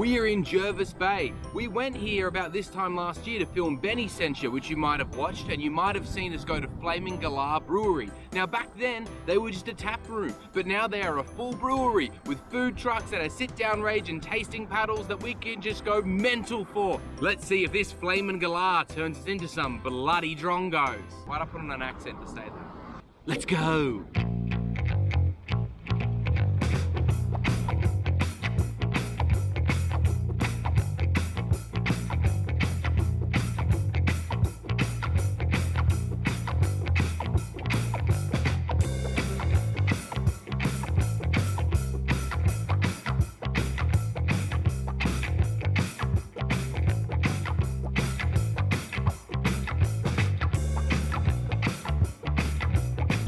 We are in Jervis Bay. We went here about this time last year to film Benny Centre, which you might have watched, and you might have seen us go to Flamin Galah Brewery. Now back then, they were just a tap room, but now they are a full brewery with food trucks and a sit-down range and tasting paddles that we can just go mental for. Let's see if this Flamin Galah turns us into some bloody drongos. Why'd I put on an accent to say that? Let's go.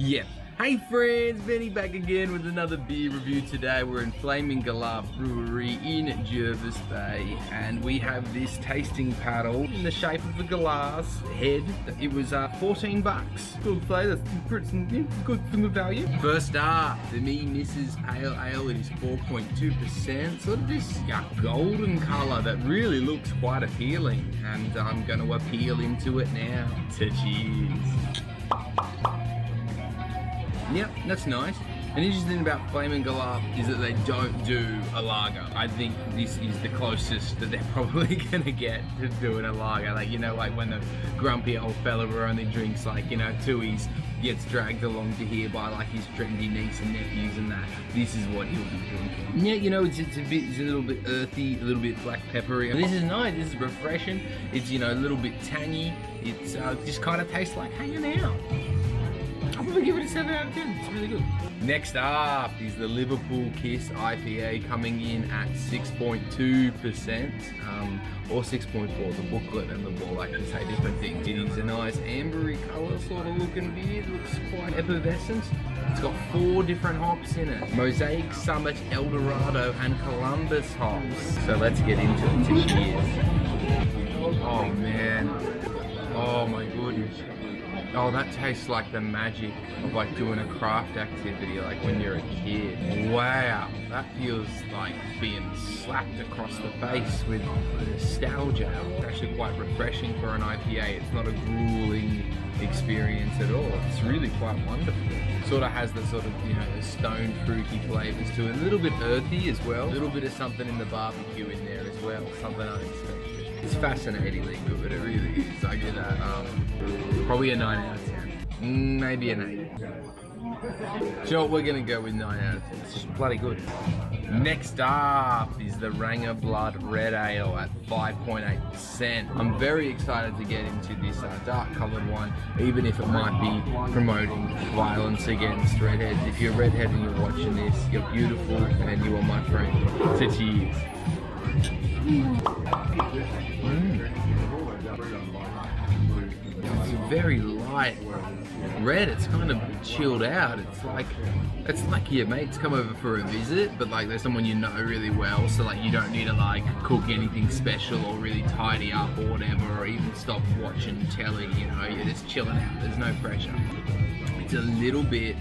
Yeah. Hey friends, Benny back again with another beer review today. We're in Flamin Galah Brewery in Jervis Bay, and we have this tasting paddle in the shape of a glass head. It was 14 bucks. Good flavour, that's good for the value. First up, the Me Mrs. Pale Ale. It is 4.2%, sort of this golden colour that really looks quite appealing, and I'm going to appeal into it now. So cheers. Yep, that's nice. And interesting thing about Flamin Galah is that they don't do a lager. I think this is the closest that they're probably gonna get to doing a lager. Like, you know, like when the grumpy old fella who only drinks like, you know, twoies gets dragged along to here by like his trendy niece and nephews and that. This is what he'll be drinking. Yeah, you know, it's a little bit earthy, a little bit black peppery. And this is nice, this is refreshing. It's, you know, a little bit tangy. It's just kind of tastes like hanging out. I'm gonna give it a 7 out of 10, it's really good. Next up is the Liverpool Kiss IPA coming in at 6.2%, or 6.4. The booklet and the ball actually say different things. It is a nice ambery colour sort of looking beer, it looks quite effervescent. It's got 4 different hops in it. Mosaic, Summit, Eldorado and Columbus hops. So let's get into it. Cheers. Oh man, oh my goodness. Oh, that tastes like the magic of like doing a craft activity like when you're a kid. Wow, that feels like being slapped across the face with nostalgia. It's actually quite refreshing for an IPA. It's not a grueling experience at all. It's really quite wonderful. Sort of has the sort of, you know, the stone fruity flavors to it. A little bit earthy as well. A little bit of something in the barbecue in there as well. Something unexpected. It's fascinatingly good, it really is. I give that probably a 9 out of 10. Maybe an 8. Sure, we're gonna go with 9 out of 10. It's just bloody good. Next up is the Ranger Blood Red Ale at 5.8%. I'm very excited to get into this dark coloured one, even if it might be promoting violence against redheads. If you're a redhead and you're watching this, you're beautiful and you are my friend. So cheers. It's a very light red. It's kind of chilled out. It's like your mates come over for a visit, but like there's someone you know really well, so like you don't need to like cook anything special or really tidy up or whatever, or even stop watching telly, you know, you're just chilling out. There's no pressure. It's a little bit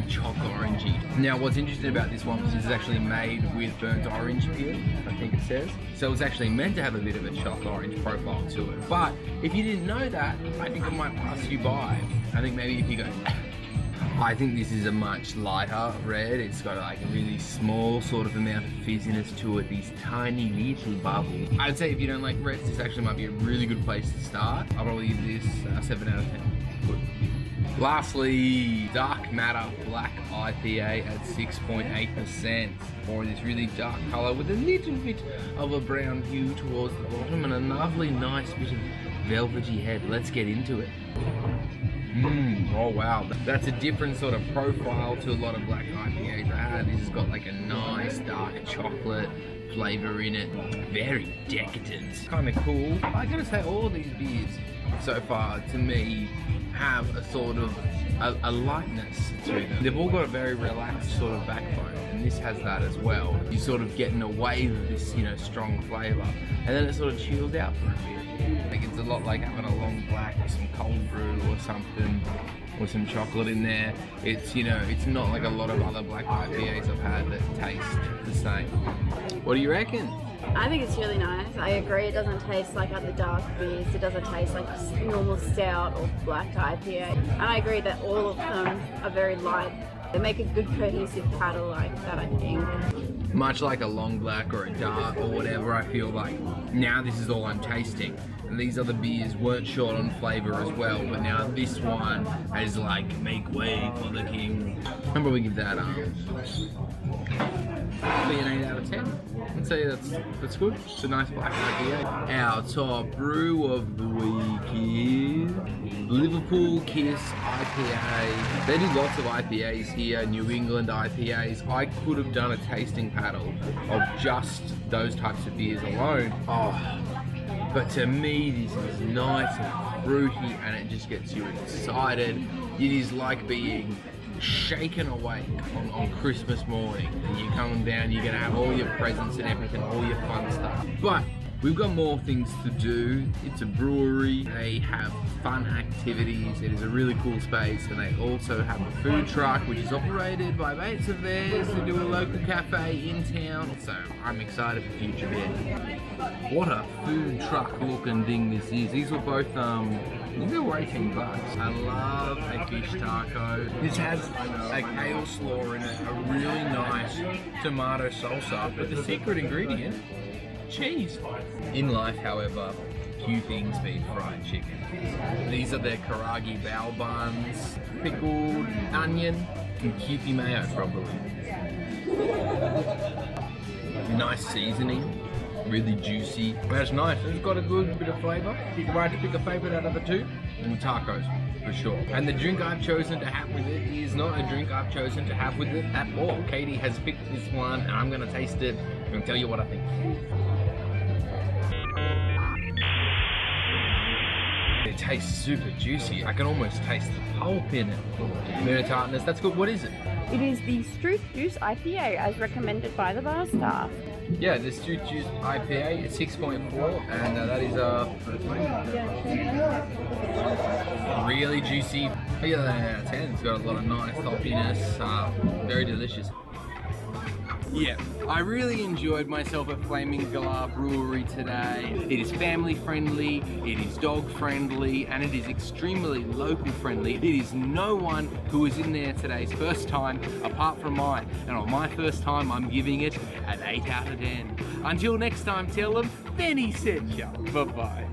choc orangey. Now what's interesting about this one is it's actually made with burnt orange peel, I think it says. So it's actually meant to have a bit of a choc orange profile to it. But if you didn't know that, I think it might pass you by. I think maybe if you go, I think this is a much lighter red. It's got like a really small sort of amount of fizziness to it, these tiny little bubbles. I'd say if you don't like reds, this actually might be a really good place to start. I'll probably give this 7 out of 10. Good. Lastly, Dark Matter Black IPA at 6.8%, or this really dark colour with a little bit of a brown hue towards the bottom and a lovely nice bit of velvety head. Let's get into it. Oh wow, that's a different sort of profile to a lot of black IPAs I had. This has got like a nice dark chocolate flavour in it. Very decadent. Kind of cool. I gotta say, all of these beers so far, to me, have a sort of a lightness to them. They've all got a very relaxed sort of backbone, and this has that as well. You're sort of getting away with this, you know, strong flavour, and then it sort of chills out for a bit. Like it's a lot like having a long black with some cold brew or something, or some chocolate in there. It's, you know, it's not like a lot of other black IPAs I've had that taste the same. What do you reckon? I think it's really nice. I agree, it doesn't taste like other dark beers. It doesn't taste like normal stout or black IPA. And I agree that all of them are very light. They make a good cohesive paddle like that, I think. Much like a long black or a dark or whatever, I feel like now this is all I'm tasting. And these other beers weren't short on flavour as well, but now this one is like, make way for the king. I'd probably give that probably an 8 out of 10. I'd say that's good. It's a nice black IPA. Our top brew of the week is Liverpool Kiss IPA. They do lots of IPAs here, New England IPAs. I could have done a tasting paddle of just those types of beers alone. Oh, but to me this is nice and fruity and it just gets you excited. It is like being shaken awake on Christmas morning, and you're coming down, you're gonna have all your presents and everything, all your fun stuff. But we've got more things to do. It's a brewery, they have fun activities, it is a really cool space, and they also have a food truck which is operated by mates of theirs who do a local cafe in town. So I'm excited for future beer. What a food truck looking thing this is. These were both these were 18 bucks. I love a fish taco. This has a kale slaw in it, a really nice tomato salsa, but the secret ingredient, cheese. In life, however, few things beat fried chicken. These are their karagi bao buns, pickled onion, and Kewpie mayo probably. Nice seasoning. Really juicy. That's nice. It's got a good bit of flavour. If you had to pick a favourite out of the two, tacos for sure. And the drink I've chosen to have with it is not a drink I've chosen to have with it at all. Katie has picked this one and I'm going to taste it and tell you what I think. It tastes super juicy. I can almost taste the pulp in it. Bit of tartness. That's good. What is it? It is the Stewart Juice IPA as recommended by the bar staff. Yeah, the Stewart Juice IPA is 6.4 and that is really juicy. I give that an 8 out of 10. It's got a lot of nice hoppiness, very delicious. Yeah, I really enjoyed myself at Flamin Galah Brewery today. It is family friendly, it is dog friendly, and it is extremely local friendly. It is no one who is in there today's first time apart from mine. And on my first time, I'm giving it an 8 out of 10. Until next time, tell them Benny said ya. Bye-bye.